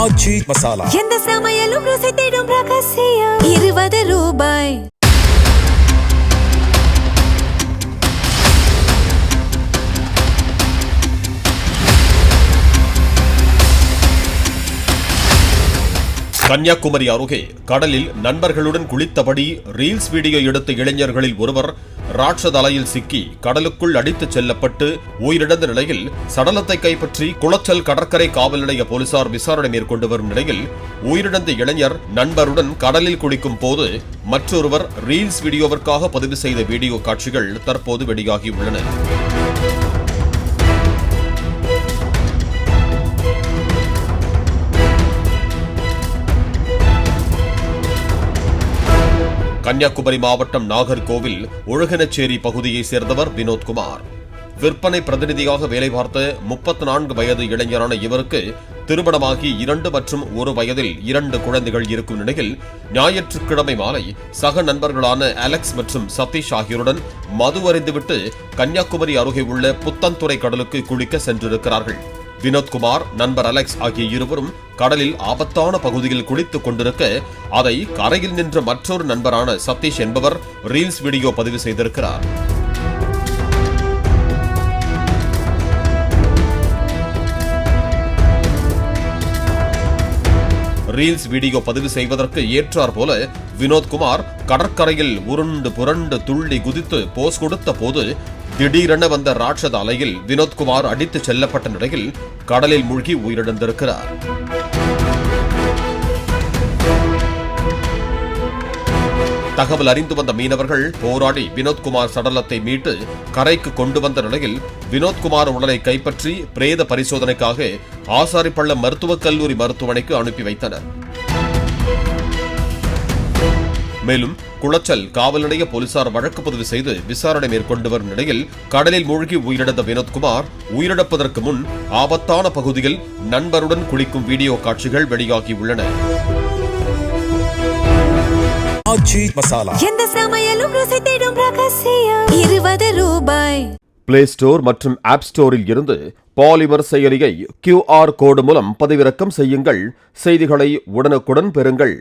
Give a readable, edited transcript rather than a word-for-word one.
ஆச்சி மசாலா எந்த சமையலும் ருசி தேடும் ரகசியம் 20 ரூபாய். கன்னியாகுமரி அருகே கடலில் நண்பர்களுடன் குளித்தபடி ரீல்ஸ் வீடியோ எடுத்த இளைஞர்களில் ஒருவர் ராட்சத அலையில் சிக்கி கடலுக்குள் அடித்துச் செல்லப்பட்டு உயிரிழந்த நிலையில் சடலத்தை கைப்பற்றி குளச்சல் கடற்கரை காவல் நிலைய போலீசார் விசாரணை மேற்கொண்டு வரும் நிலையில் உயிரிழந்த இளைஞர் நண்பருடன் கடலில் குளிக்கும் போது மற்றொருவர் ரீல்ஸ் வீடியோவிற்காக பதிவு செய்த வீடியோ காட்சிகள் தற்போது வெளியாகியுள்ளன. கன்னியாகுமரி மாவட்டம் நாகர்கோவில் ஒழுகனச்சேரி பகுதியைச் சேர்ந்தவர் வினோத்குமார். விற்பனை பிரதிநிதியாக வேலை பார்த்த 34 வயது இளைஞரான இவருக்கு திருமணமாகி 2 மற்றும் 1 வயதில் 2 குழந்தைகள் இருக்கும் நிலையில் ஞாயிற்றுக்கிழமை மாலை சக நண்பர்களான அலெக்ஸ் மற்றும் சதீஷ் ஆகியோருடன் மது அருந்திவிட்டு கன்னியாகுமரி அருகே உள்ள புத்தன்துறை கடலுக்கு குளிக்க சென்றிருக்கிறார்கள். வினோத்குமார், நண்பர் அலெக்ஸ் ஆகிய இருவரும் கடலில் ஆபத்தான பகுதியில் குளித்துக் கொண்டிருக்க அதை கரையில் நின்ற மற்றொரு நண்பரான சதீஷ் என்பவர் ரீல்ஸ் வீடியோ பதிவு செய்திருக்கிறார். ரீல்ஸ் வீடியோ பதிவு செய்வதற்கு ஏற்றார் போல வினோத்குமார் கடற்கரையில் உருண்டு புரண்டு துள்ளி குதித்து போஸ் கொடுத்த போது திடீரென வந்த ராட்சத அலையில் வினோத்குமார் அடித்துச் செல்லப்பட்ட நிலையில் கடலில் மூழ்கி உயிரிழந்திருக்கிறார். தகவல் அறிந்து வந்த மீனவர்கள் போராடி வினோத்குமார் சடலத்தை மீட்டு கரைக்கு கொண்டு வந்த நிலையில் வினோத்குமார் உடலை கைப்பற்றி பிரேத பரிசோதனைக்காக ஆசாரிப்பள்ளம் மருத்துவக் கல்லூரி மருத்துவமனைக்கு அனுப்பி வைத்தனர். மேலும் குளச்சல் காவல் நிலைய போலீசார் வழக்கு பதிவு செய்து விசாரணை மேற்கொண்டு வரும் நிலையில் கடலில் மூழ்கி உயிரிழந்த வினோத்குமார் உயிரிழப்பதற்கு முன் ஆபத்தான பகுதியில் நண்பருடன் குளிக்கும் வீடியோ காட்சிகள் வெளியாகியுள்ளன. ஆச்சி மசாலா எந்த சமையலும் ருசி தேடும் ரகசியம் 20 ரூபாய். பிளே ஸ்டோர் மற்றும் ஆப் ஸ்டோரில் இருந்து பாலிமர் செயலியை QR கோடு மூலம் பதிவிறக்கம் செய்யுங்கள். செய்திகளை உடனுக்குடன் பெறுங்கள்.